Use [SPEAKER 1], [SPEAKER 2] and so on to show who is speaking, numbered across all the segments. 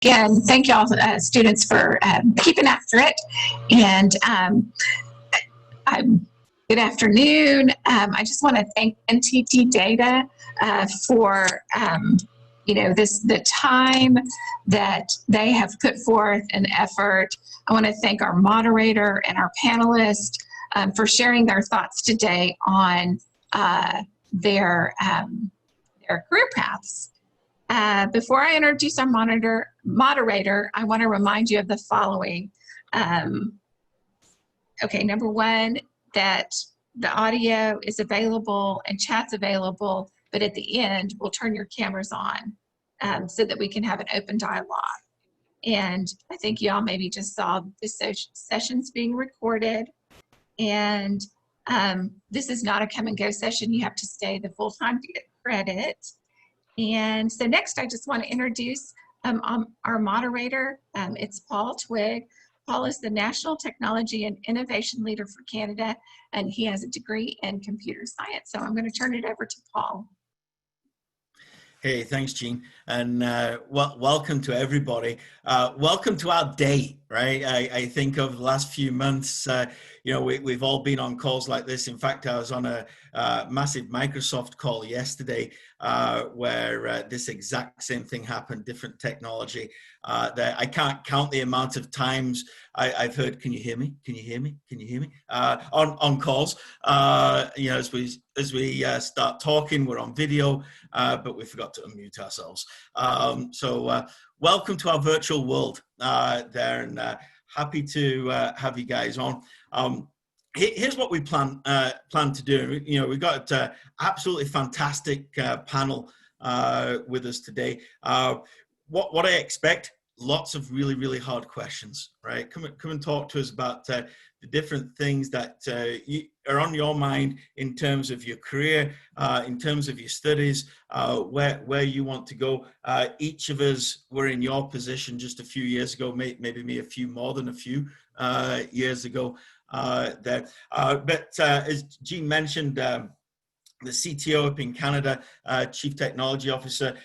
[SPEAKER 1] Again, thank y'all, students, for keeping after it. And good afternoon. I just want to thank NTT Data for the time that they have put forth an effort. I want to thank our moderator and our panelists for sharing their thoughts today on their career paths. Before I introduce our moderator, I want to remind you of the following. Okay, number one, that the audio is available and chat's available, but at the end, we'll turn your cameras on so that we can have an open dialogue. And I think y'all maybe just saw this session's being recorded. And this is not a come and go session. You have to stay the full time to get credit. And so next, I just want to introduce our moderator. It's Paul Twigg. Paul is the National Technology and Innovation Leader for Canada, and he has a degree in computer science. So I'm going to turn it over to Paul.
[SPEAKER 2] Hey, thanks, Jean, and welcome to everybody. Welcome to our day, right? I think over the last few months, we've all been on calls like this. In fact, I was on a massive Microsoft call yesterday where this exact same thing happened, different technology. That I can't count the amount of times I've heard, "Can you hear me? Can you hear me? Can you hear me?" On calls. As we start talking, we're on video, but we forgot to unmute ourselves. Welcome to our virtual world there, and happy to have you guys on. Here's what we plan to do. We've got an absolutely fantastic panel with us today. What I expect, lots of really, really hard questions, right? Come and talk to us about the different things that are on your mind in terms of your career, in terms of your studies, where you want to go. Each of us were in your position just a few years ago, maybe me a few more than a few years ago there. But as Jean mentioned, the CTO up in Canada, Chief Technology Officer,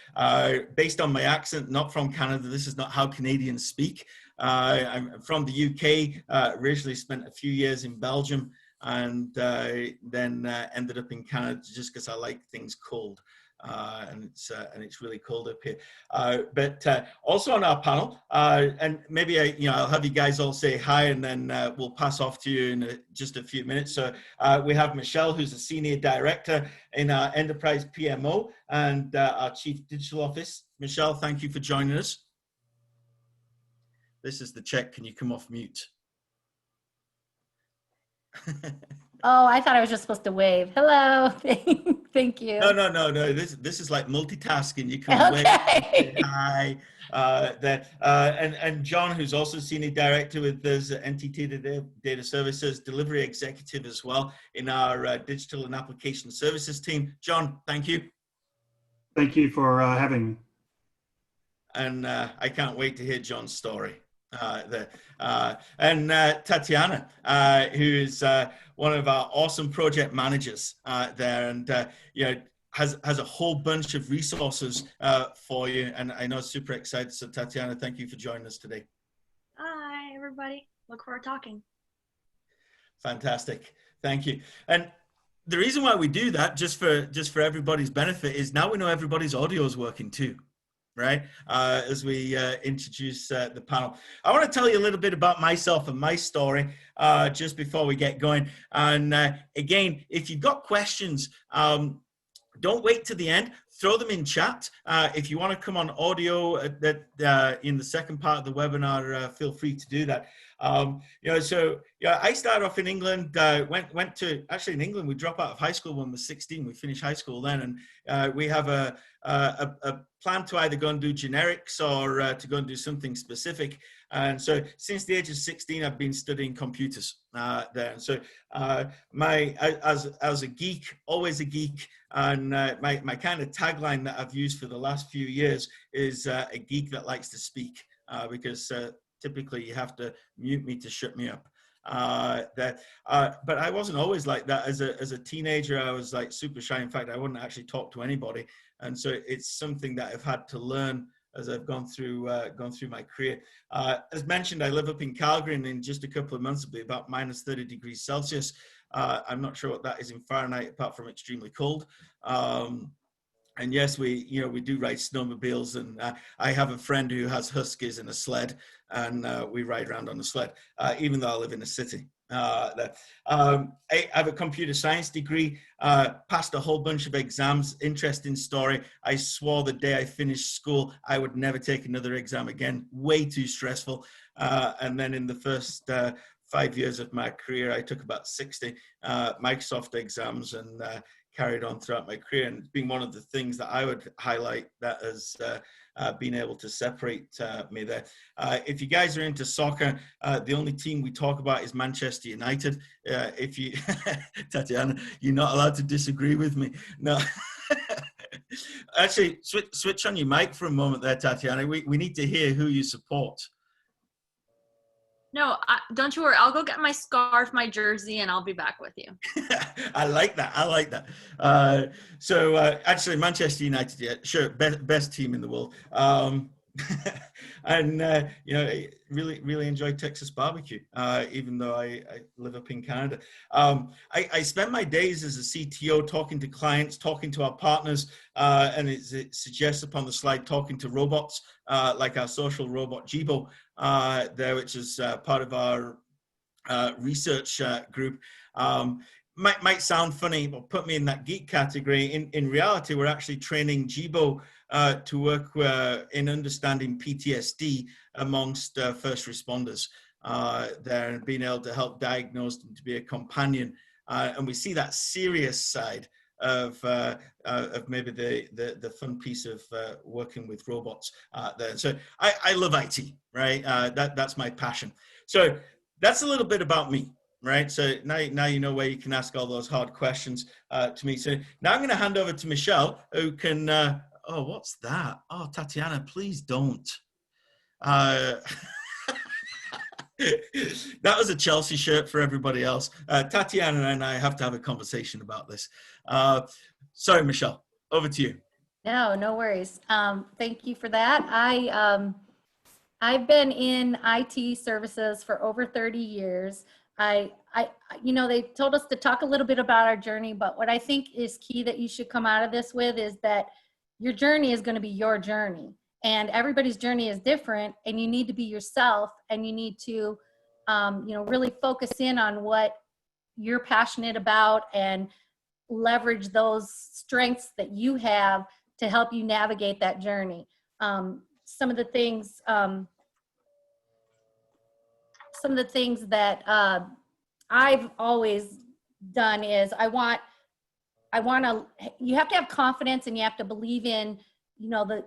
[SPEAKER 2] based on my accent, not from Canada. This is not how Canadians speak. I'm from the UK, originally spent a few years in Belgium, and then ended up in Canada just because I like things cold. And it's really cold up here. But also on our panel, and maybe I'll have you guys all say hi, and then we'll pass off to you in just a few minutes. So we have Michelle, who's a senior director in our enterprise PMO and our chief digital office. Michelle, thank you for joining us. This is the check. Can you come off mute?
[SPEAKER 3] Oh, I thought I was just supposed to wave. Hello. Thank you.
[SPEAKER 2] No. This is like multitasking. You can wave, say hi. And John, who's also senior director with us at NTT Data Services, delivery executive as well in our digital and application services team. John, thank you.
[SPEAKER 4] Thank you for having me.
[SPEAKER 2] And I can't wait to hear John's story. And Tatiana, who is one of our awesome project managers there, and has a whole bunch of resources for you, and I know super excited. So Tatiana, thank you for joining us today.
[SPEAKER 5] Hi everybody, look forward to talking.
[SPEAKER 2] Fantastic, thank you. And the reason why we do that, just for everybody's benefit, is now we know everybody's audio is working too. Right, as we introduce the panel. I want to tell you a little bit about myself and my story just before we get going. And again, if you've got questions, don't wait to the end. Throw them in chat. If you want to come on audio in the second part of the webinar, feel free to do that. I started off in England, went to, actually in England, we drop out of high school when we're 16. We finish high school then, and we have a plan to either go and do generics or to go and do something specific. And so since the age of 16, I've been studying computers there. And so as a geek, always a geek, and my kind of tagline that I've used for the last few years is a geek that likes to speak, because typically you have to mute me to shut me up. But I wasn't always like that. As a teenager, I was like super shy. In fact, I wouldn't actually talk to anybody. And so it's something that I've had to learn as I've gone through my career. As mentioned, I live up in Calgary, and in just a couple of months it'll be about minus 30 degrees Celsius. I'm not sure what that is in Fahrenheit, apart from extremely cold. And yes, we do ride snowmobiles, and I have a friend who has huskies in a sled, and we ride around on a sled, even though I live in a city. I have a computer science degree, passed a whole bunch of exams. Interesting story. I swore the day I finished school, I would never take another exam again. Way too stressful. And then in the first 5 years of my career, I took about 60 Microsoft exams and carried on throughout my career. And it's been one of the things that I would highlight that has been able to separate me there. If you guys are into soccer, the only team we talk about is Manchester United. If you, Tatiana, you're not allowed to disagree with me. No. Actually, switch on your mic for a moment there, Tatiana. We need to hear who you support.
[SPEAKER 5] No, don't you worry. I'll go get my scarf, my jersey, and I'll be back with you.
[SPEAKER 2] I like that. I like that. So actually, Manchester United, yeah, sure, best team in the world. And really enjoy Texas barbecue, even though I live up in Canada. I spend my days as a CTO talking to clients, talking to our partners, and it suggests upon the slide talking to robots, like our social robot Jibo there, which is part of our research group. Might sound funny, but put me in that geek category. In reality, we're actually training Jibo to work in understanding PTSD amongst first responders there, and being able to help diagnose them, to be a companion. And we see that serious side of maybe the fun piece of working with robots there. So I love IT, right? That's my passion. So that's a little bit about me, right? So now you know where you can ask all those hard questions to me. So now I'm going to hand over to Michelle, who can, oh, what's that? Oh, Tatiana, please don't. That was a Chelsea shirt for everybody else. Tatiana and I have to have a conversation about this. Sorry, Michelle, over to you.
[SPEAKER 3] No worries. Thank you for that. I've been in IT services for over 30 years. They told us to talk a little bit about our journey, but what I think is key that you should come out of this with is that your journey is going to be your journey, and everybody's journey is different, and you need to be yourself, and you need to, really focus in on what you're passionate about and leverage those strengths that you have to help you navigate that journey. Some of the things that I've always done is you have to have confidence, and you have to believe in, the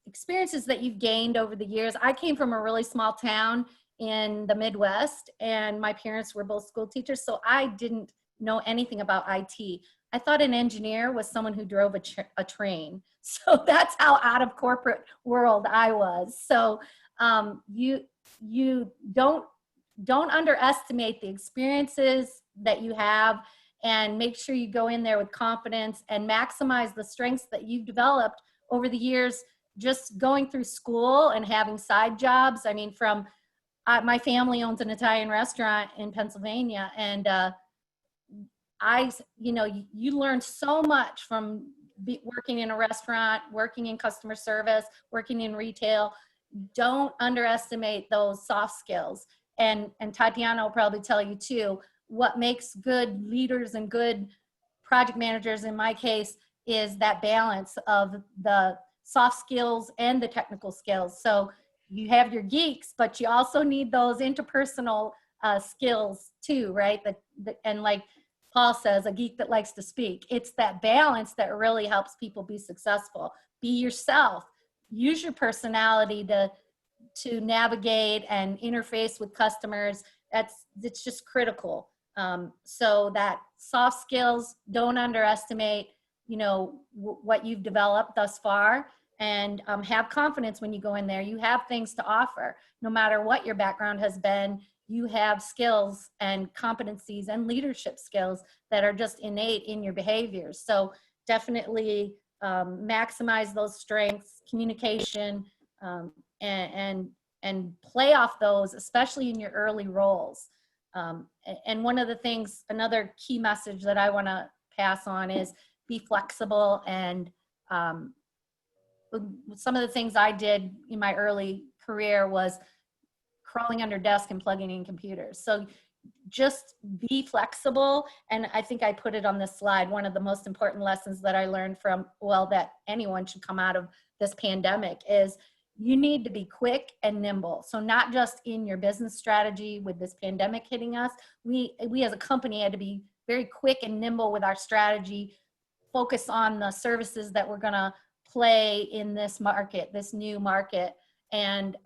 [SPEAKER 3] experiences that you've gained over the years. I came from a really small town in the Midwest, and my parents were both school teachers, so I didn't know anything about IT. I thought an engineer was someone who drove a train. So that's how out of corporate world I was. So you don't underestimate the experiences that you have, and make sure you go in there with confidence and maximize the strengths that you've developed over the years, just going through school and having side jobs. I mean, my family owns an Italian restaurant in Pennsylvania, and you learn so much from working in a restaurant, working in customer service, working in retail. Don't underestimate those soft skills. And Tatiana will probably tell you too, what makes good leaders and good project managers, in my case, is that balance of the soft skills and the technical skills. So you have your geeks, but you also need those interpersonal skills too, right? And like Paul says, a geek that likes to speak. It's that balance that really helps people be successful. Be yourself. Use your personality to navigate and interface with customers. It's just critical. So that soft skills, don't underestimate, what you've developed thus far, and have confidence when you go in there. You have things to offer. No matter what your background has been, you have skills and competencies and leadership skills that are just innate in your behaviors. So definitely maximize those strengths, communication, and play off those, especially in your early roles. And one of the things, another key message that I want to pass on is be flexible. And some of the things I did in my early career was crawling under desks and plugging in computers. So just be flexible. And I think I put it on this slide. One of the most important lessons that I learned from, well, that anyone should come out of this pandemic is you need to be quick and nimble. So not just in your business strategy with this pandemic hitting us, we as a company had to be very quick and nimble with our strategy, focus on the services that we're gonna play in this market, this new market. And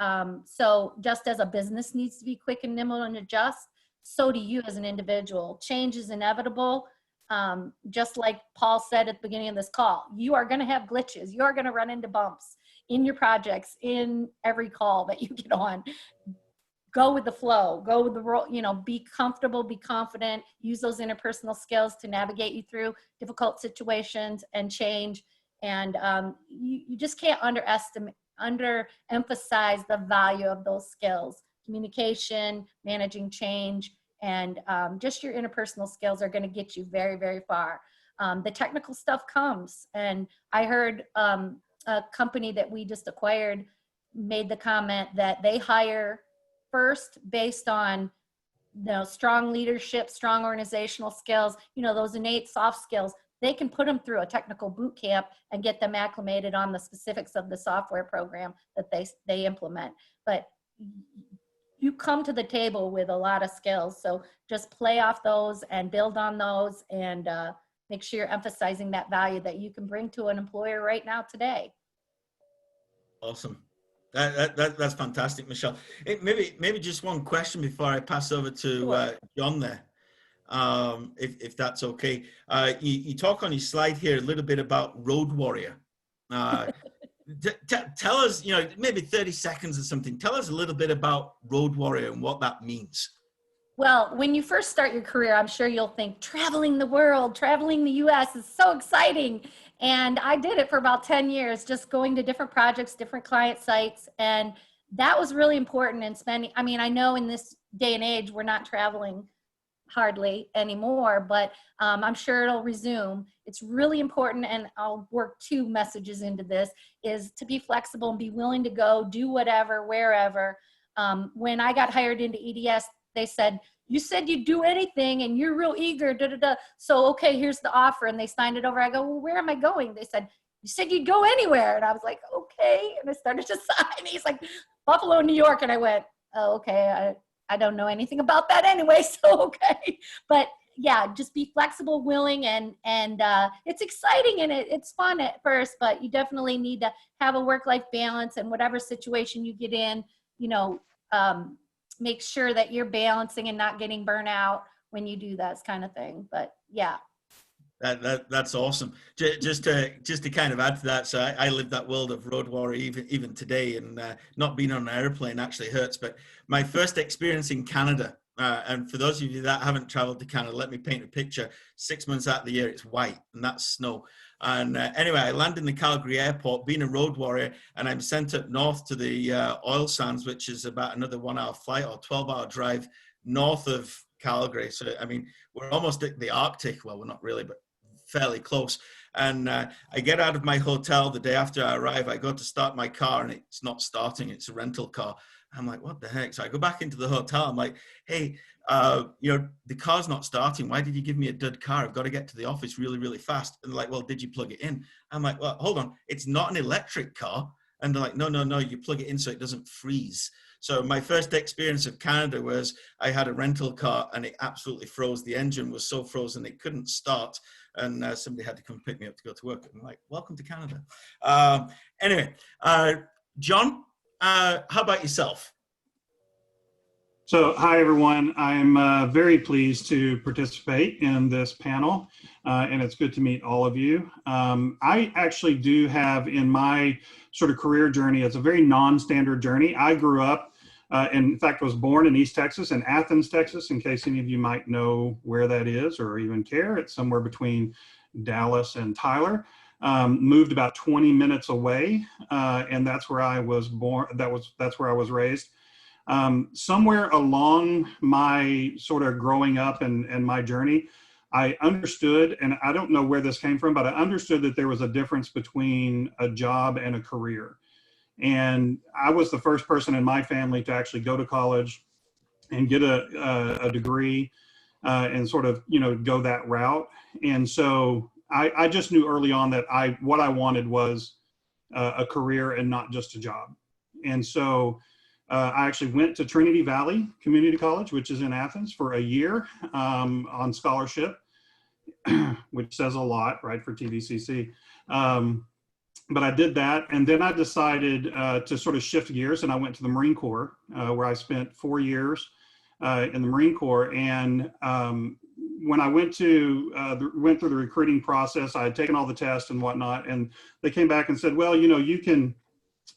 [SPEAKER 3] so just as a business needs to be quick and nimble and adjust, so do you as an individual. Change is inevitable. Just like Paul said at the beginning of this call, you are gonna have glitches. You are gonna run into bumps in your projects, in every call that you get on. Go with the flow, go with the role, you know, be comfortable, be confident, use those interpersonal skills to navigate you through difficult situations and change. And you just can't underemphasize the value of those skills. Communication, managing change, and just your interpersonal skills are going to get you very, very far. The technical stuff comes. And I heard a company that we just acquired made the comment that they hire first based on, you know, strong leadership, strong organizational skills, you know, those innate soft skills. They can put them through a technical boot camp and get them acclimated on the specifics of the software program that they implement. But you come to the table with a lot of skills. So just play off those and build on those, and make sure you're emphasizing that value that you can bring to an employer right now today.
[SPEAKER 2] Awesome. That's fantastic, Michelle. Maybe just one question before I pass over to John there, if that's okay. You talk on your slide here a little bit about road warrior. Tell us, you know, maybe 30 seconds or something. Tell us a little bit about road warrior and what that means.
[SPEAKER 3] Well, when you first start your career, I'm sure you'll think traveling the world, traveling the US is so exciting. And I did it for about 10 years, just going to different projects, different client sites. And that was really important in spending. I mean, I know in this day and age, we're not traveling hardly anymore, but I'm sure it'll resume. It's really important, and I'll work two messages into this, is to be flexible and be willing to go do whatever, wherever. When I got hired into EDS, they said, you said you'd do anything and you're real eager, da, da, da. So, okay, here's the offer. And they signed it over. I go, well, where am I going? They said, you said you'd go anywhere. And I was like, okay. And I started to sign. He's like, Buffalo, New York. And I went, oh, okay. I don't know anything about that anyway. So, okay. But yeah, just be flexible, willing, and it's exciting and it's fun at first, but you definitely need to have a work-life balance, and whatever situation you get in, you know, make sure that you're balancing and not getting burnt out when you do that kind of thing. But yeah.
[SPEAKER 2] That's awesome. Just to kind of add to that, so I live that world of road warrior even today, and not being on an airplane actually hurts. But my first experience in Canada, and for those of you that haven't traveled to Canada, let me paint a picture. 6 months out of the year, it's white, and that's snow. And anyway, I land in the Calgary airport, being a road warrior, and I'm sent up north to the oil sands, which is about another 1 hour flight or 12-hour drive north of Calgary. So, I mean, we're almost at the Arctic. Well, we're not really, but fairly close. And I get out of my hotel the day after I arrive. I go to start my car, and it's not starting. It's a rental car. I'm like, what the heck? So I go back into the hotel. I'm like, hey, you know, the car's not starting. Why did you give me a dud car? I've got to get to the office really, really fast. And they're like, well, did you plug it in? I'm like, well, hold on. It's not an electric car. And they're like, no, you plug it in so it doesn't freeze. So my first experience of Canada was I had a rental car, and it absolutely froze. The engine was so frozen it couldn't start. And somebody had to come pick me up to go to work. I'm like, welcome to Canada. Anyway, John, how about yourself?
[SPEAKER 4] So, hi, everyone. I'm very pleased to participate in this panel, and it's good to meet all of you. I actually do have, in my sort of career journey, it's a very non-standard journey. I grew up, in fact, was born in East Texas, in Athens, Texas, in case any of you might know where that is or even care. It's somewhere between Dallas and Tyler. moved about 20 minutes away, and that's where I was born. That's where I was raised. Somewhere along my sort of growing up and my journey, I understood, and I don't know where this came from, but I understood that there was a difference between a job and a career. And I was the first person in my family to actually go to college and get a degree and sort of, go that route. And so I just knew early on that what I wanted was a career and not just a job. And so I actually went to Trinity Valley Community College, which is in Athens, for a year on scholarship, which says a lot, right, for TVCC. But I did that, and then I decided to sort of shift gears, and I went to the Marine Corps, where I spent 4 years in the Marine Corps. And when I went through the recruiting process, I had taken all the tests and whatnot, and they came back and said, well, you can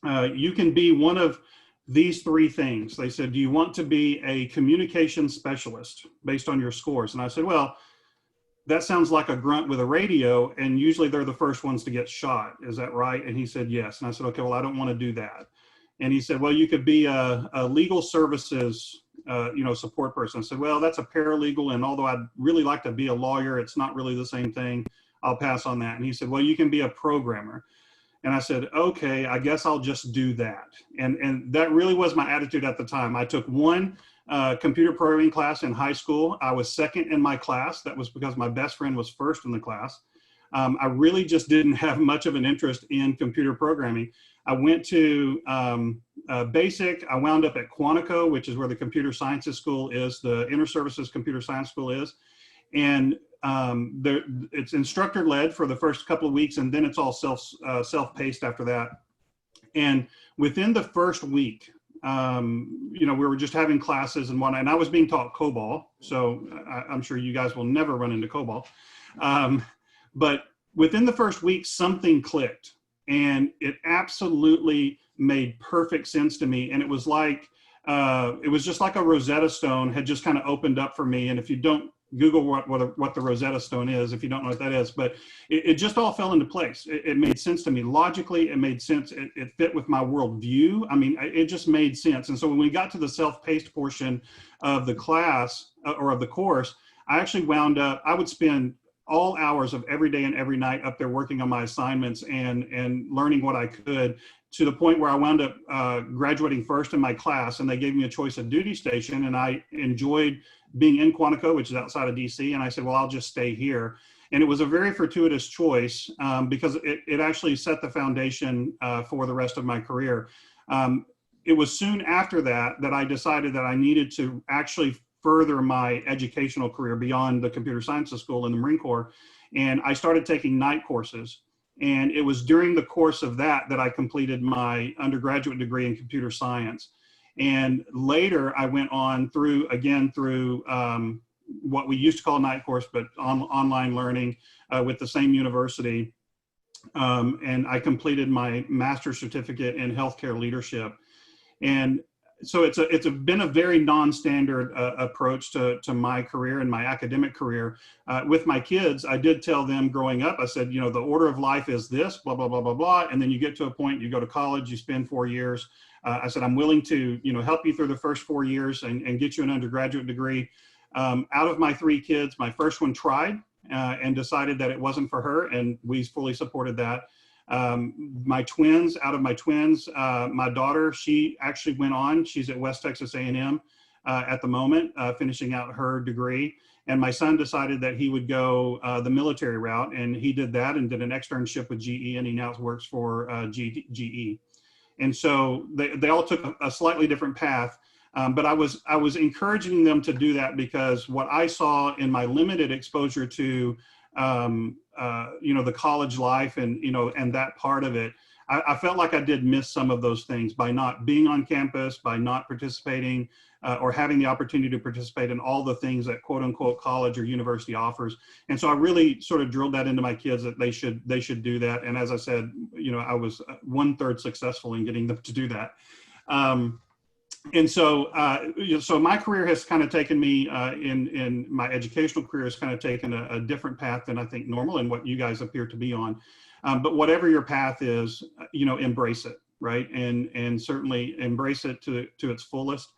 [SPEAKER 4] be one of these 3 things. They said, do you want to be a communication specialist based on your scores? And I said, well, that sounds like a grunt with a radio, and usually they're the first ones to get shot. Is that right? And he said, yes. And I said, okay, well, I don't want to do that. And he said, well, you could be a legal services support person. I said, well, that's a paralegal, and although I'd really like to be a lawyer, it's not really the same thing. I'll pass on that. And he said, well, you can be a programmer. And I said, okay, I guess I'll just do that. And that really was my attitude at the time. I took one computer programming class in high school. I was second in my class. That was because my best friend was first in the class. I really just didn't have much of an interest in computer programming. I went to basic. I wound up at Quantico, which is where the computer sciences school is, the Inter-Services Computer Science School is. And it's instructor led for the first couple of weeks, and then it's all self-paced after that. And within the first week, we were just having classes and whatnot, and I was being taught COBOL. So I'm sure you guys will never run into COBOL. But within the first week, something clicked, and it absolutely made perfect sense to me. And it was like, it was just like a Rosetta Stone had just kind of opened up for me. And if you don't Google what the Rosetta Stone is, if you don't know what that is, but it just all fell into place. It made sense to me logically. It made sense. It fit with my worldview. I mean, it just made sense. And so when we got to the self-paced portion of the class or of the course, I actually wound up, I would spend all hours of every day and every night up there working on my assignments and learning what I could, to the point where I wound up graduating first in my class, and they gave me a choice of duty station, and I enjoyed being in Quantico, which is outside of DC, and I said, well, I'll just stay here. And it was a very fortuitous choice because it actually set the foundation for the rest of my career. It was soon after that I decided that I needed to actually further my educational career beyond the computer sciences school in the Marine Corps, and I started taking night courses. And it was during the course of that I completed my undergraduate degree in computer science. And later I went on through what we used to call night course, but online learning with the same university. And I completed my master's certificate in healthcare leadership. And so it's been a very non-standard approach to my career and my academic career. With my kids, I did tell them growing up, I said, the order of life is this, blah, blah, blah, blah, blah. And then you get to a point, you go to college, you spend 4 years. I said, I'm willing to, help you through the first 4 years and get you an undergraduate degree. Out of my 3 kids, my first one tried and decided that it wasn't for her, and we fully supported that. My twins, my daughter, she actually went on, she's at West Texas A&M at the moment, finishing out her degree. And my son decided that he would go the military route, and he did that and did an externship with GE, and he now works for GE. And so they all took a slightly different path. But I was encouraging them to do that because what I saw in my limited exposure to the college life and that part of it, I felt like I did miss some of those things by not being on campus, by not participating or having the opportunity to participate in all the things that quote unquote college or university offers. And so I really sort of drilled that into my kids that they should do that. And as I said, I was 1/3 successful in getting them to do that. And so, so my career has kind of taken me in my educational career has kind of taken a different path than I think normal and what you guys appear to be on. But whatever your path is, embrace it, right? And certainly embrace it to its fullest.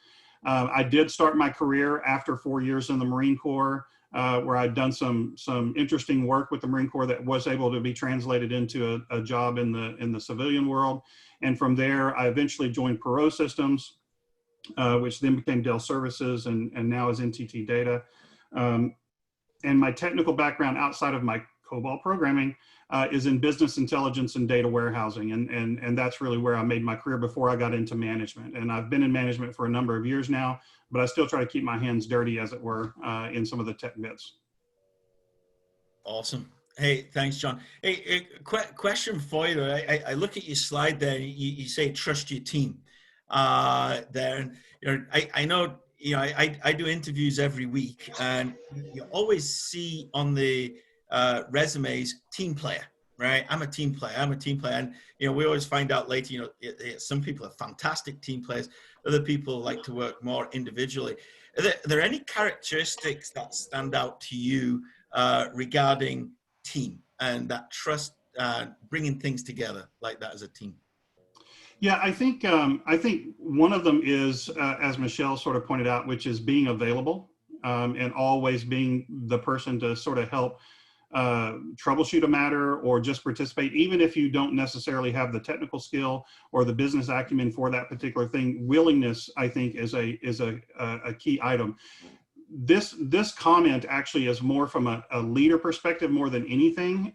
[SPEAKER 4] I did start my career after 4 years in the Marine Corps, where I'd done some interesting work with the Marine Corps that was able to be translated into a job in the civilian world. And from there, I eventually joined Perot Systems, which then became Dell Services and now is NTT Data. And my technical background outside of my COBOL programming is in business intelligence and data warehousing. And that's really where I made my career before I got into management. And I've been in management for a number of years now, but I still try to keep my hands dirty, as it were, in some of the tech bits.
[SPEAKER 2] Awesome. Hey, thanks, John. Hey, question for you. I look at your slide there. You say trust your team there. And, I know, I do interviews every week, and you always see on the resumes, team player, right? I'm a team player. And, we always find out later, some people are fantastic team players. Other people like to work more individually. Are there any characteristics that stand out to you regarding team and that trust, bringing things together like that as a team?
[SPEAKER 4] Yeah, I think one of them is, as Michelle sort of pointed out, which is being available and always being the person to sort of help troubleshoot a matter or just participate, even if you don't necessarily have the technical skill or the business acumen for that particular thing. Willingness, I think, is a key item. This comment actually is more from a leader perspective more than anything.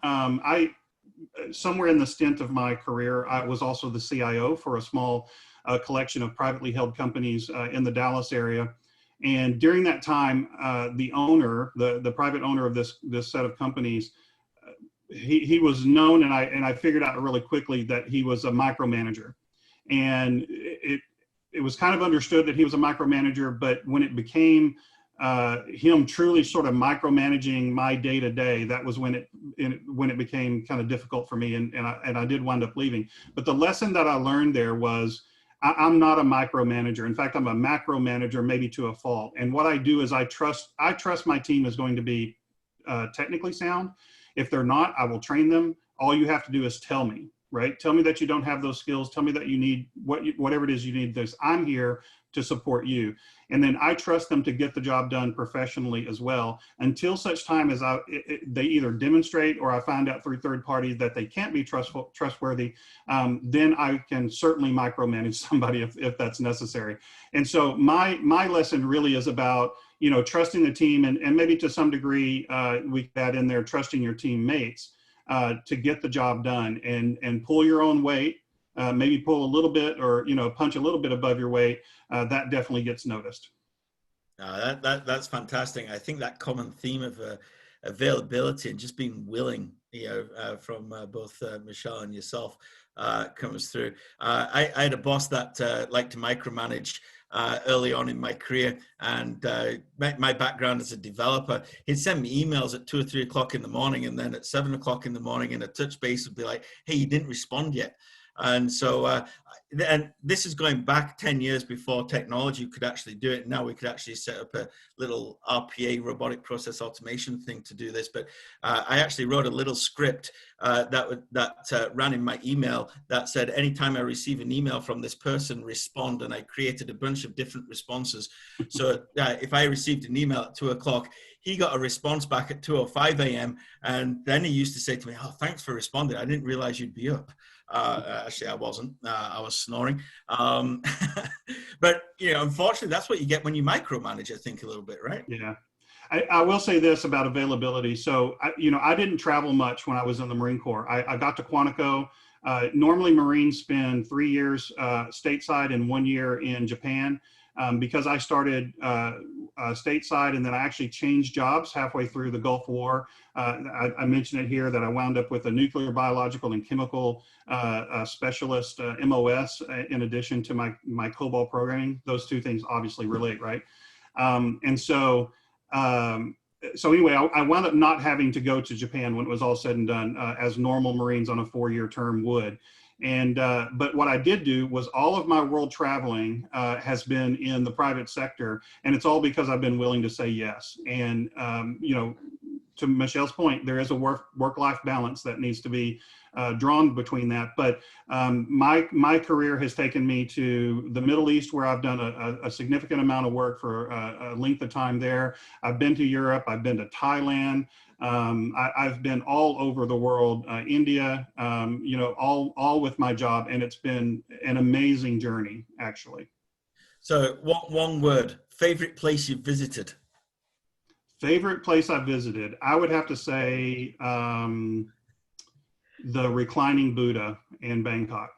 [SPEAKER 4] Somewhere in the stint of my career, I was also the CIO for a small collection of privately held companies in the Dallas area. And during that time, the owner, the private owner of this set of companies, he was known, and I figured out really quickly that he was a micromanager. And it was kind of understood that he was a micromanager, but when it became him truly sort of micromanaging my day-to-day, that was when it became kind of difficult for me, and I did wind up leaving. But the lesson that I learned there was I'm not a micromanager. In fact, I'm a macro manager, maybe to a fault. And what I do is I trust my team is going to be technically sound. If they're not, I will train them. All you have to do is tell me, right? Tell me that you don't have those skills. Tell me that you need whatever it is you need. I'm here to support you. And then I trust them to get the job done professionally as well, until such time as they either demonstrate or I find out through third parties that they can't be trustworthy. Then I can certainly micromanage somebody if that's necessary. And so my lesson really is about, trusting the team, and maybe to some degree, we could add in there, trusting your teammates to get the job done, and pull your own weight. Maybe pull a little bit, or punch a little bit above your weight. That definitely gets noticed.
[SPEAKER 2] That's fantastic. I think that common theme of availability and just being willing, from both Michelle and yourself, comes through. I had a boss that liked to micromanage early on in my career, and my background as a developer, he'd send me emails at 2 or 3 o'clock in the morning, and then at 7 o'clock in the morning, and a touch base would be like, "Hey, you didn't respond yet." And so, and this is going back 10 years before technology could actually do it. Now we could actually set up a little RPA, robotic process automation thing to do this. But I actually wrote a little script that ran in my email that said, anytime I receive an email from this person, respond. And I created a bunch of different responses. So if I received an email at 2 o'clock, he got a response back at 2:05 a.m. And then he used to say to me, "Oh, thanks for responding. I didn't realize you'd be up." Actually, I wasn't. I was snoring. But, unfortunately, that's what you get when you micromanage, I think, a little bit, right?
[SPEAKER 4] Yeah. I will say this about availability. So, I didn't travel much when I was in the Marine Corps. I got to Quantico. Normally, Marines spend 3 years stateside and 1 year in Japan. Because I started stateside, and then I actually changed jobs halfway through the Gulf War. I mentioned it here that I wound up with a nuclear, biological, and chemical specialist, MOS, in addition to my COBOL programming. Those two things obviously relate, right? So anyway, I wound up not having to go to Japan when it was all said and done, as normal Marines on a 4-year term would. And but what I did do was all of my world traveling has been in the private sector, and it's all because I've been willing to say yes. And to Michelle's point, there is a work-life balance that needs to be drawn between that. But my career has taken me to the Middle East, where I've done a significant amount of work for a length of time there. I've been to Europe. I've been to Thailand. I've been all over the world, India, you know, all with my job, and it's been an amazing journey, actually.
[SPEAKER 2] So one word, favorite place you've visited?
[SPEAKER 4] Favorite place I've visited, I would have to say the reclining Buddha in Bangkok.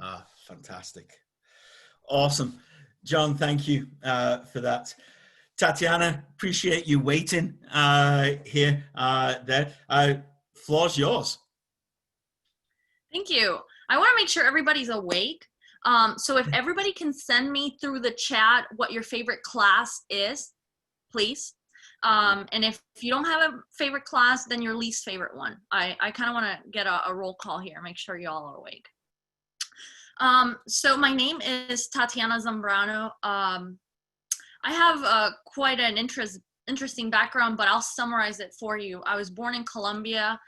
[SPEAKER 2] Ah, fantastic. Awesome. John, thank you for that. Tatiana, appreciate you waiting here. Floor's yours.
[SPEAKER 5] Thank you. I want to make sure everybody's awake. So if everybody can send me through the chat what your favorite class is, please. And if you don't have a favorite class, then your least favorite one. I kind of want to get a roll call here, make sure you all are awake. So my name is Tatiana Zambrano. I have quite an interesting background, but I'll summarize it for you. I was born in Colombia,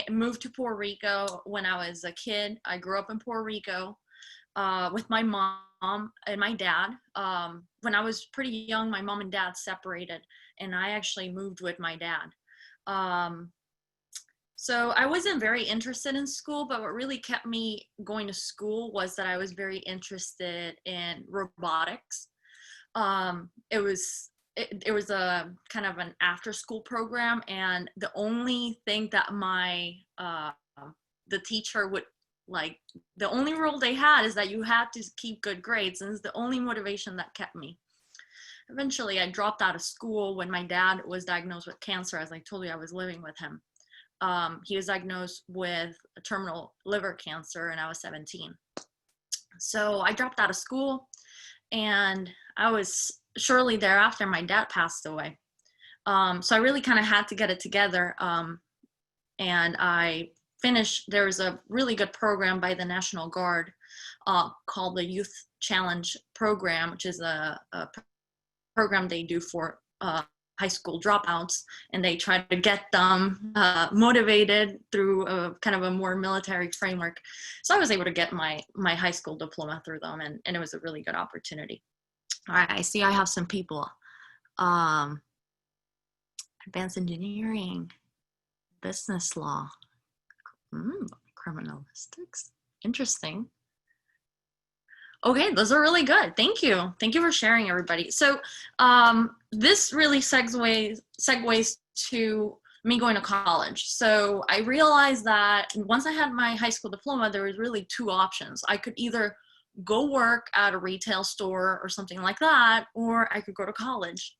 [SPEAKER 5] moved to Puerto Rico when I was a kid. I grew up in Puerto Rico with my mom and my dad. When I was pretty young, my mom and dad separated, and I actually moved with my dad. So I wasn't very interested in school, but what really kept me going to school was that I was very interested in robotics. It was a kind of an after school program, and the only thing that the teacher would like, the only rule they had is that you had to keep good grades, and it's the only motivation that kept me. Eventually I dropped out of school when my dad was diagnosed with cancer. As I told you, I was living with him. He was diagnosed with a terminal liver cancer, and I was 17. So I dropped out of school, and I was shortly thereafter, my dad passed away. So I really kind of had to get it together. And I finished, there was a really good program by the National Guard called the Youth Challenge Program, which is a program they do for high school dropouts, and they try to get them motivated through a kind of a more military framework. So I was able to get my high school diploma through them, and it was a really good opportunity. All right, I see I have some people. Advanced engineering, business law, criminalistics, interesting. Okay, those are really good. Thank you. Thank you for sharing, everybody. So this really segues to me going to college. So I realized that once I had my high school diploma, there was really two options. I could either go work at a retail store or something like that, or I could go to college.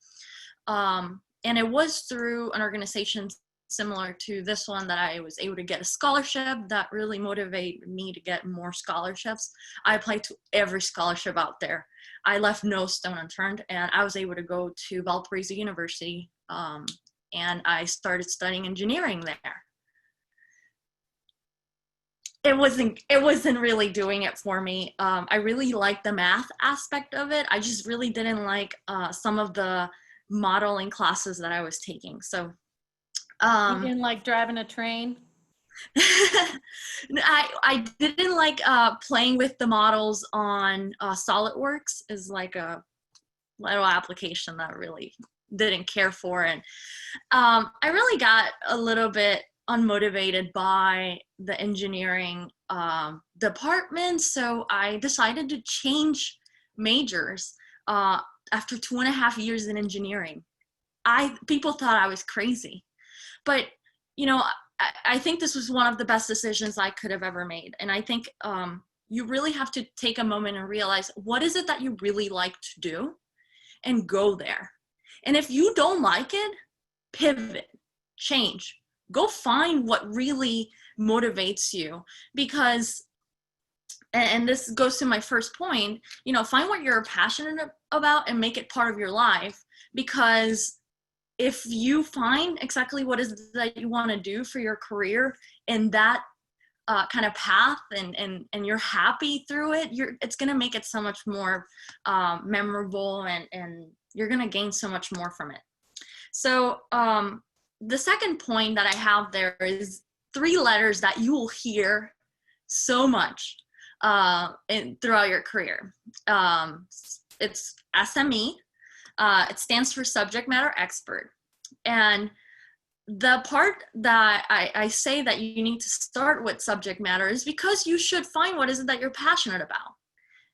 [SPEAKER 5] And it was through an organization similar to this one that I was able to get a scholarship that really motivated me to get more scholarships. I applied to every scholarship out there. I left no stone unturned, and I was able to go to Valparaiso University, and I started studying engineering there. It wasn't really doing it for me. I really liked the math aspect of it. I just really didn't like some of the modeling classes that I was taking. So
[SPEAKER 3] You didn't like driving a train?
[SPEAKER 5] I didn't like playing with the models on SolidWorks. Is like a little application that I really didn't care for, and I really got a little bit unmotivated by the engineering department, so I decided to change majors after 2.5 years in engineering. People thought I was crazy, but you know, I think this was one of the best decisions I could have ever made. And I think you really have to take a moment and realize, what is it that you really like to do, and go there. And if you don't like it, pivot, change, go find what really motivates you. Because, and this goes to my first point, you know, find what you're passionate about and make it part of your life. Because if you find exactly what is that you want to do for your career and that kind of path, and you're happy through it, it's going to make it so much more memorable, and you're going to gain so much more from it. So the second point that I have there is 3 letters that you will hear so much throughout your career. It's SME. It stands for subject matter expert. And the part that I say that you need to start with subject matter is because you should find what is it that you're passionate about.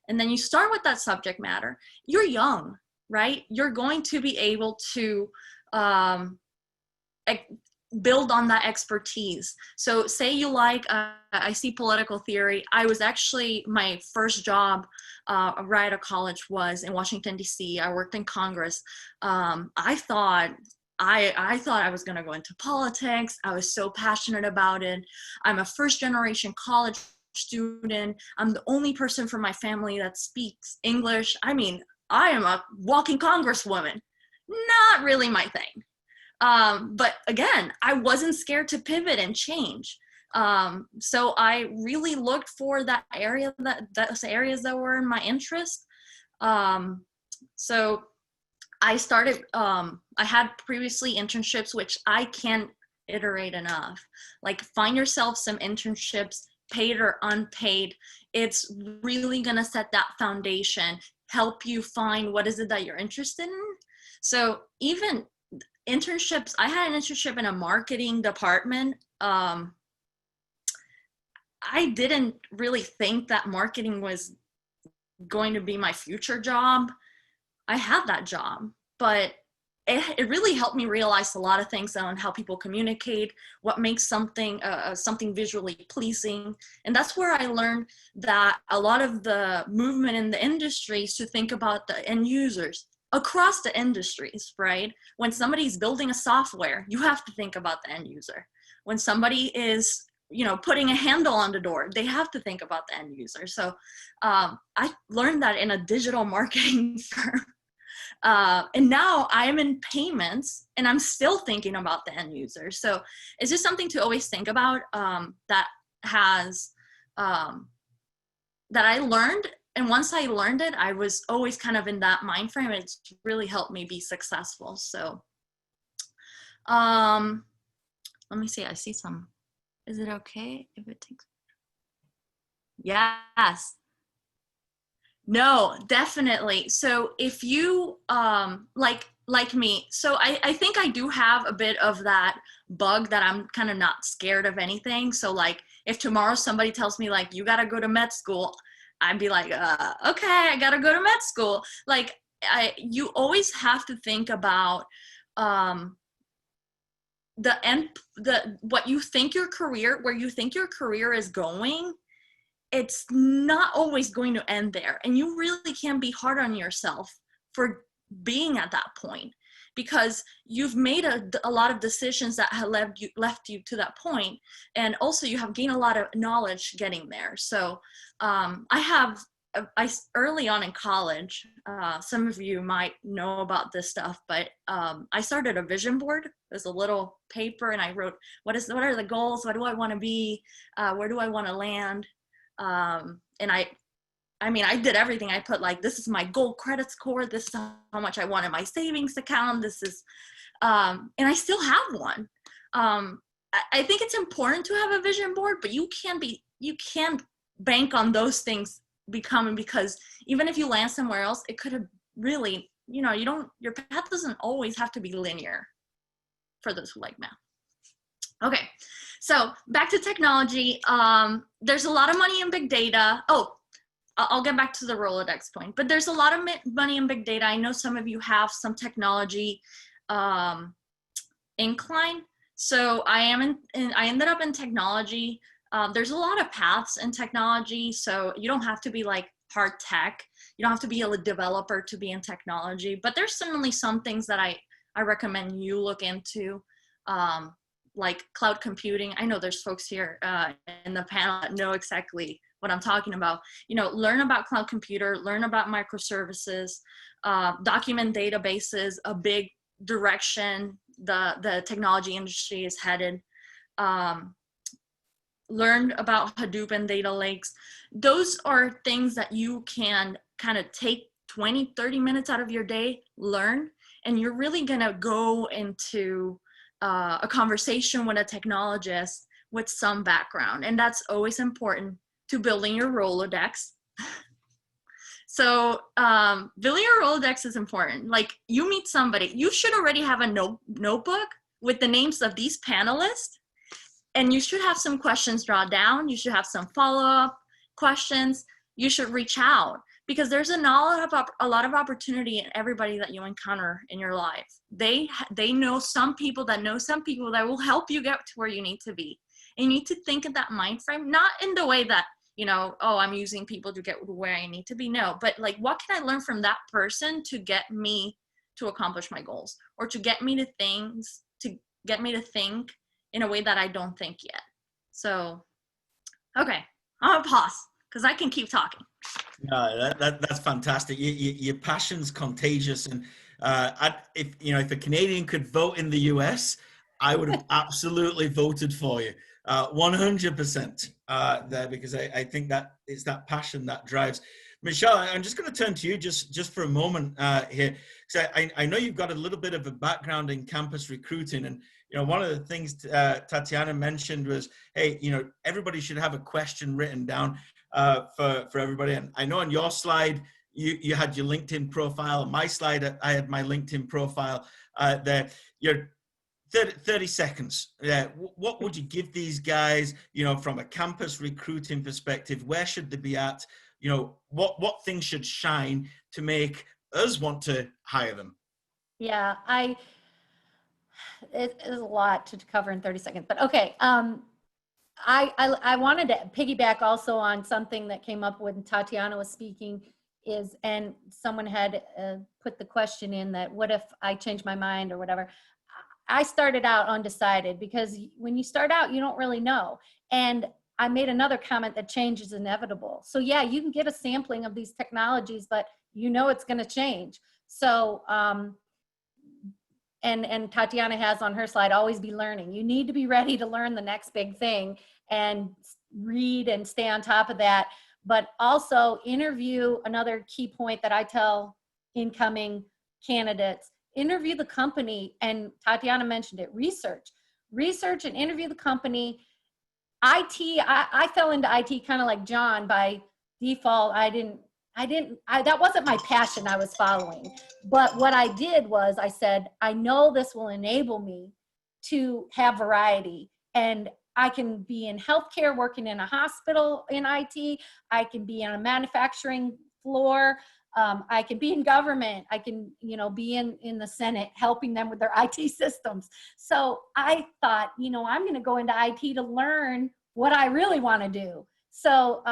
[SPEAKER 5] And then you start with that subject matter. You're young, right? You're going to be able to build on that expertise. So say you like, I see political theory. I was actually, my first job right out of college was in Washington, D.C. I worked in Congress. I thought I was going to go into politics. I was so passionate about it. I'm a first generation college student. I'm the only person from my family that speaks English. I mean, I am a walking congresswoman. Not really my thing. But again, I wasn't scared to pivot and change. So I really looked for those areas that were in my interest. So I started, I had previously internships, which I can't iterate enough. Like, find yourself some internships, paid or unpaid. It's really gonna set that foundation, help you find what is it that you're interested in. So even internships, I had an internship in a marketing department. I didn't really think that marketing was going to be my future job. I had that job, but it really helped me realize a lot of things on how people communicate, what makes something visually pleasing. And that's where I learned that a lot of the movement in the industry is to think about the end users across the industries, right? When somebody's building a software, you have to think about the end user. When somebody is, putting a handle on the door, they have to think about the end user. So I learned that in a digital marketing firm. And now I am in payments and I'm still thinking about the end user. So it's just something to always think about, that I learned. And once I learned it, I was always kind of in that mind frame. It's really helped me be successful. So let me see, I see some. Is it okay if it takes? Yes. No, definitely. So if you, like me, so I think I do have a bit of that bug that I'm kind of not scared of anything. So like, if tomorrow somebody tells me like, you got to go to med school, I'd be like, okay, I got to go to med school. Like, you always have to think about what you think your career, where you think your career is going. It's not always going to end there. And you really can't be hard on yourself for being at that point, because you've made a lot of decisions that have left you to that point. And also you have gained a lot of knowledge getting there. So I early on in college, some of you might know about this stuff, but I started a vision board. There's a little paper and I wrote, what are the goals? What do I want to be? Where do I want to land? And I mean, I did everything. I put like, this is my goal credit score. This is how much I want in my savings account. This is, and I still have one. I think it's important to have a vision board, but you can't bank on those things becoming, because even if you land somewhere else, it could have really, your path doesn't always have to be linear for those who like math. Okay, so back to technology. There's a lot of money in big data. Oh, I'll get back to the Rolodex point, but there's a lot of money in big data. I know some of you have some technology incline. So I ended up in technology. There's a lot of paths in technology, so you don't have to be like hard tech. You don't have to be a developer to be in technology, but there's certainly some things that I recommend you look into, like cloud computing. I know there's folks here in the panel that know exactly what I'm talking about. Learn about cloud computer, learn about microservices, document databases, a big direction the technology industry is headed. Learn about Hadoop and data lakes. Those are things that you can kind of take 20, 30 minutes out of your day, learn, and you're really gonna go into a conversation with a technologist with some background, and that's always important to building your Rolodex. So building your Rolodex is important. Like, you meet somebody, you should already have a notebook with the names of these panelists, and you should have some questions drawn down. You should have some follow-up questions. You should reach out, because there's a lot of opportunity in everybody that you encounter in your life. They know some people that will help you get to where you need to be. And you need to think of that mind frame, not in the way that, oh, I'm using people to get where I need to be. No, but like, what can I learn from that person to get me to accomplish my goals, or to get me to think in a way that I don't think yet. So, okay, I'm gonna pause because I can keep talking.
[SPEAKER 2] No, that's fantastic. Your passion's contagious, and if a Canadian could vote in the US, I would have absolutely voted for you, 100% there, because I think that it's that passion that drives. Michelle, I'm just going to turn to you just for a moment here, because I know you've got a little bit of a background in campus recruiting, and one of the things Tatiana mentioned was, hey, everybody should have a question written down for everybody. And I know on your slide you had your LinkedIn profile. On my slide, I had my LinkedIn profile there. You're 30 seconds. What would you give these guys, from a campus recruiting perspective? Where should they be at? What things should shine to make us want to hire them?
[SPEAKER 3] Yeah, it is a lot to cover in 30 seconds, but okay. I wanted to piggyback also on something that came up when Tatiana was speaking, and someone had put the question in that, what if I change my mind or whatever? I started out undecided, because when you start out, you don't really know. And I made another comment that change is inevitable. So yeah, you can get a sampling of these technologies, but it's going to change. So, and Tatiana has on her slide, always be learning. You need to be ready to learn the next big thing and read and stay on top of that. But also interview, another key point that I tell incoming candidates, interview the company. And Tatiana mentioned it, research and interview the company. IT, I fell into IT kind of like John by default. That wasn't my passion I was following. But what I did was I said, I know this will enable me to have variety, and I can be in healthcare, working in a hospital in IT. I can be on a manufacturing floor. I can be in government. I can, be in the Senate, helping them with their IT systems. So I thought, I'm going to go into IT to learn what I really want to do. So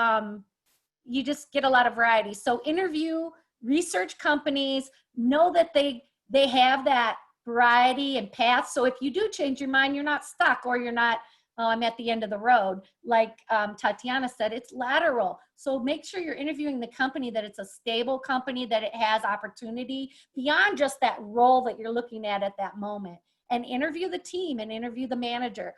[SPEAKER 3] you just get a lot of variety. So interview, research companies, know that they have that variety and path. So if you do change your mind, you're not stuck, or you're not, oh, I'm at the end of the road. Like Tatiana said, it's lateral. So make sure you're interviewing the company, that it's a stable company, that it has opportunity beyond just that role that you're looking at that moment. And interview the team and interview the manager.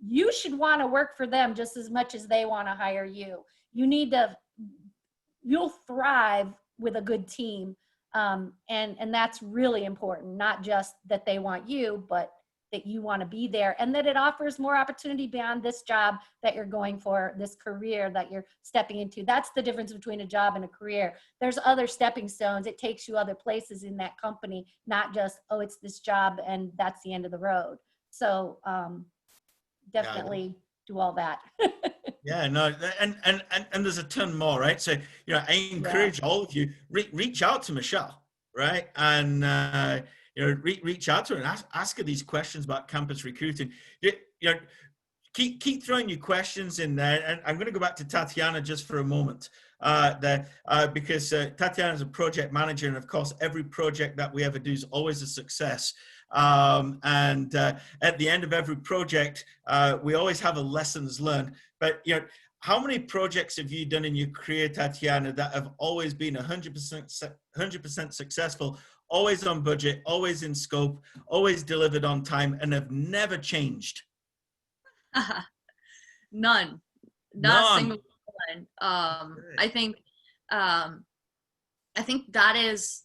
[SPEAKER 3] You should want to work for them just as much as they want to hire you. You'll thrive with a good team. And that's really important, not just that they want you, but that you want to be there, and that it offers more opportunity beyond this job that you're going for, this career that you're stepping into. That's the difference between a job and a career. There's other stepping stones. It takes you other places in that company, not just, oh, it's this job and that's the end of the road. So definitely do all that.
[SPEAKER 2] Yeah, no, and there's a ton more, right? So, I encourage all of you, reach out to Michelle, right? And, reach out to her and ask her these questions about campus recruiting. Keep throwing your questions in there. And I'm going to go back to Tatiana just for a moment because Tatiana is a project manager. And of course, every project that we ever do is always a success. And at the end of every project, we always have a lessons learned. But, how many projects have you done in your career, Tatiana, that have always been 100% successful, always on budget, always in scope, always delivered on time, and have never changed?
[SPEAKER 5] None. Not a single one. I think that is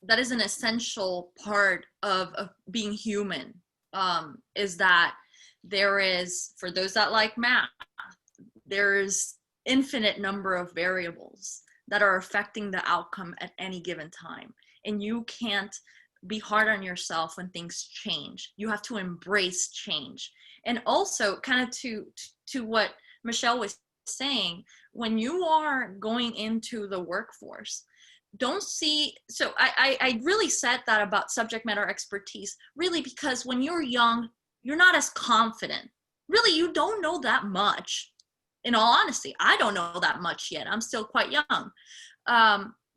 [SPEAKER 5] that is an essential part of being human, is that there is, for those that like math, there's infinite number of variables that are affecting the outcome at any given time. And you can't be hard on yourself when things change. You have to embrace change. And also, kind of to what Michelle was saying, when you are going into the workforce, don't see, so I really said that about subject matter expertise, really, because when you're young, you're not as confident. Really, you don't know that much. In all honesty, I don't know that much yet. I'm still quite young.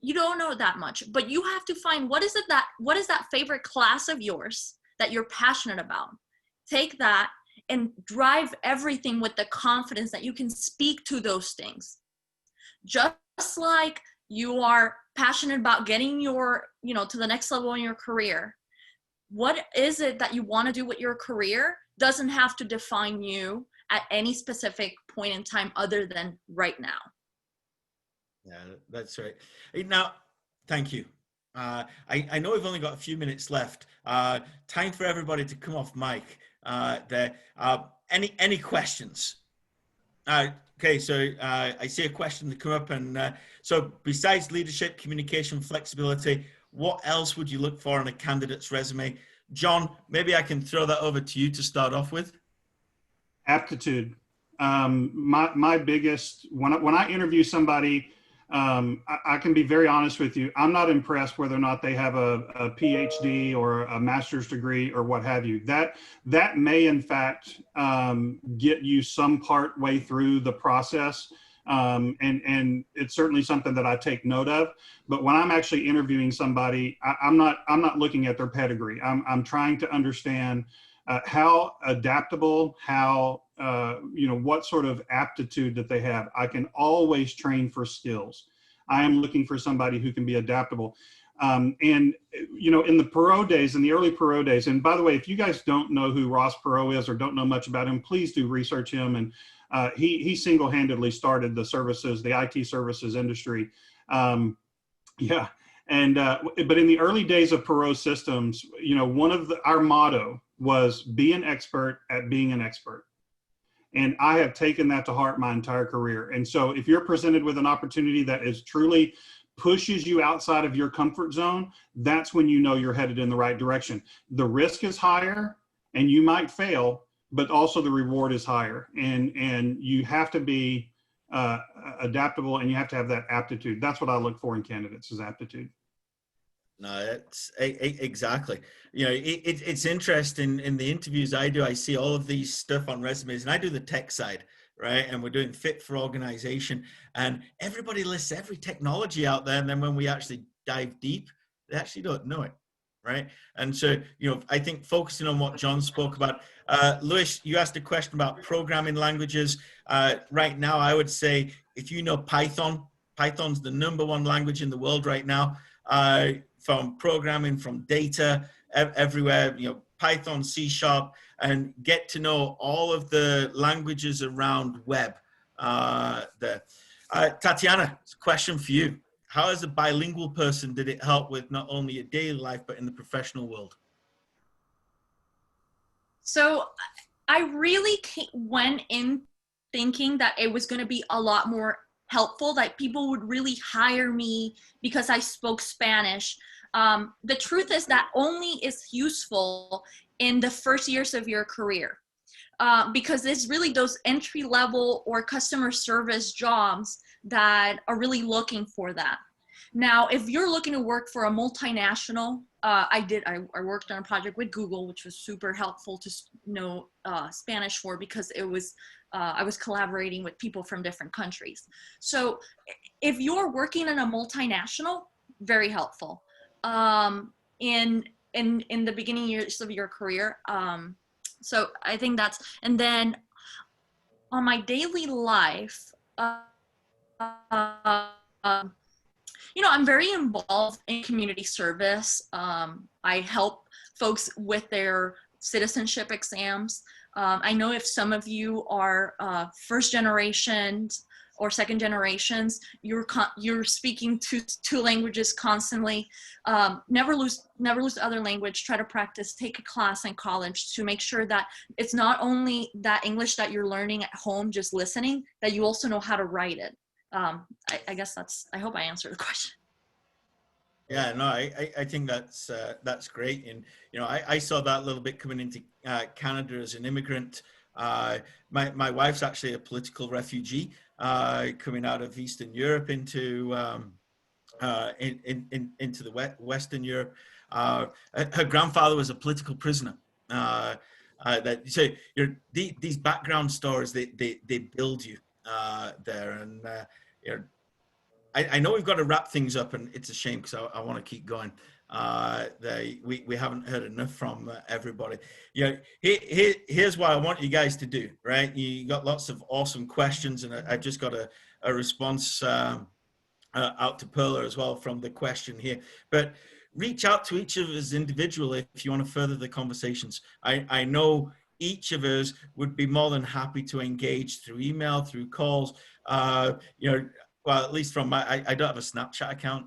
[SPEAKER 5] You don't know that much, but you have to find what is that favorite class of yours that you're passionate about. Take that and drive everything with the confidence that you can speak to those things. Just like you are passionate about getting your, to the next level in your career. What is it that you want to do with your career doesn't have to define you at any specific point in time other than right now.
[SPEAKER 2] Yeah, that's right. Now, thank you. I know we've only got a few minutes left. Time for everybody to come off mic. Any questions? Okay, so I see a question that come up, and so besides leadership, communication, flexibility, what else would you look for in a candidate's resume? John, maybe I can throw that over to you to start off with.
[SPEAKER 4] Aptitude. My biggest, when I interview somebody, I can be very honest with you. I'm not impressed whether or not they have a PhD or a master's degree or what have you. That may in fact get you some part way through the process. And it's certainly something that I take note of. But when I'm actually interviewing somebody, I'm not looking at their pedigree. I'm trying to understand how adaptable, how what sort of aptitude that they have. I can always train for skills. I am looking for somebody who can be adaptable. And in the Perot days, in the early Perot days, and by the way, if you guys don't know who Ross Perot is or don't know much about him, please do research him. And he single-handedly started the IT services industry. Yeah. And but in the early days of Perot systems, our motto was be an expert at being an expert. And I have taken that to heart my entire career. And so if you're presented with an opportunity that is truly pushes you outside of your comfort zone, that's when you know you're headed in the right direction. The risk is higher and you might fail, but also the reward is higher. And you have to be adaptable, and you have to have that aptitude. That's what I look for in candidates, is aptitude.
[SPEAKER 2] No, it's exactly. It's interesting. In the interviews I do, I see all of these stuff on resumes, and I do the tech side, right? And we're doing fit for organization, and everybody lists every technology out there. And then when we actually dive deep, they actually don't know it, right? And so, I think focusing on what John spoke about, Lewis, you asked a question about programming languages. Right now, I would say if you know Python, Python's the #1 language in the world right now. From programming, from data, everywhere, Python, C#, and get to know all of the languages around web there. Tatiana, it's a question for you. How, as a bilingual person, did it help with not only your daily life, but in the professional world?
[SPEAKER 5] So I really went in thinking that it was going to be a lot more helpful, that people would really hire me because I spoke Spanish. The truth is that only is useful in the first years of your career, because it's really those entry level or customer service jobs that are really looking for that. Now, if you're looking to work for a multinational, I worked on a project with Google, which was super helpful to know Spanish for, because it was I was collaborating with people from different countries. So if you're working in a multinational, very helpful in the beginning years of your career. So I think that's, and then on my daily life, I'm very involved in community service. I help folks with their citizenship exams. I know if some of you are first generation or second generations, you're speaking two languages constantly. Never lose the other language. Try to practice. Take a class in college to make sure that it's not only that English that you're learning at home, just listening, that you also know how to write it. I guess I hope I answered the question.
[SPEAKER 2] Yeah, no, I think that's great. And, you know, I saw that a little bit coming into Canada as an immigrant. My wife's actually a political refugee coming out of Eastern Europe into into the Western Europe. Her grandfather was a political prisoner. So these background stories, they build you there. And you know, I know we've got to wrap things up, and it's a shame because I want to keep going. We haven't heard enough from everybody. You know, here's what I want you guys to do, right? You got lots of awesome questions, and I just got a response out to Perla as well from the question here. But reach out to each of us individually if you want to further the conversations. I know each of us would be more than happy to engage through email, through calls. You know, well, at least from I don't have a Snapchat account.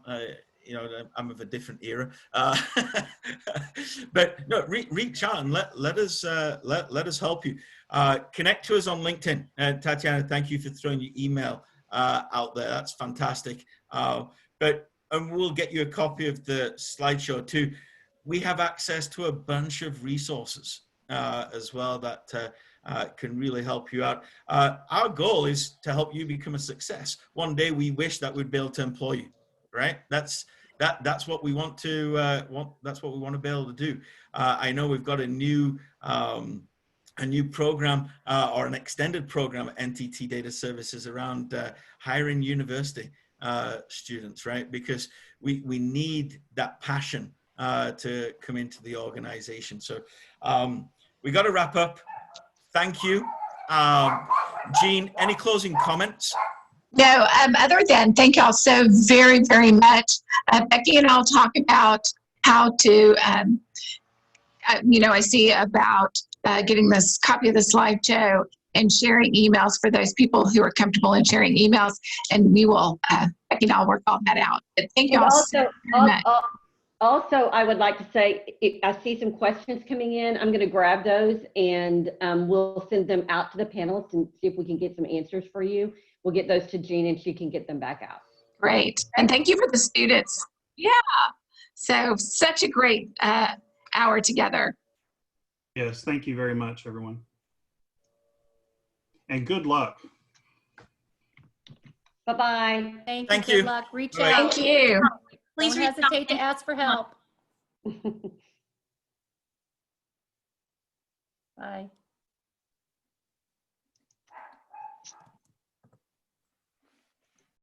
[SPEAKER 2] You know, I'm of a different era. But no, reach out and let us help you. Connect to us on LinkedIn. Tatiana, thank you for throwing your email out there. That's fantastic. And we'll get you a copy of the slideshow too. We have access to a bunch of resources as well that can really help you out. Our goal is to help you become a success. One day we wish that we'd be able to employ you, right? That's what we want to that's what we want to be able to do. I know we've got a new program or an extended program at NTT Data Services around hiring university students, right? Because we need that passion to come into the organization. So we got to wrap up. Thank you. Jean, any closing comments?
[SPEAKER 1] No, other than thank y'all so very, very much. Becky and I'll talk about how to, you know, I see about getting this copy of the slideshow and sharing emails for those people who are comfortable in sharing emails. And we will, Becky and I'll work all that out. But thank y'all so very much.
[SPEAKER 6] Also, I would like to say, I see some questions coming in. I'm going to grab those and we'll send them out to the panelists and see if we can get some answers for you. We'll get those to Jean and she can get them back out.
[SPEAKER 1] Great. And thank you for the students. Yeah. So such a great hour together.
[SPEAKER 4] Yes, thank you very much, everyone. And good luck.
[SPEAKER 6] Bye-bye.
[SPEAKER 3] Thank
[SPEAKER 2] Thank
[SPEAKER 3] you.
[SPEAKER 2] you.
[SPEAKER 3] Good luck. Reach
[SPEAKER 2] Bye.
[SPEAKER 3] out.
[SPEAKER 1] Thank you.
[SPEAKER 5] Please
[SPEAKER 3] Don't
[SPEAKER 5] reach out.
[SPEAKER 3] hesitate to ask for help. Bye.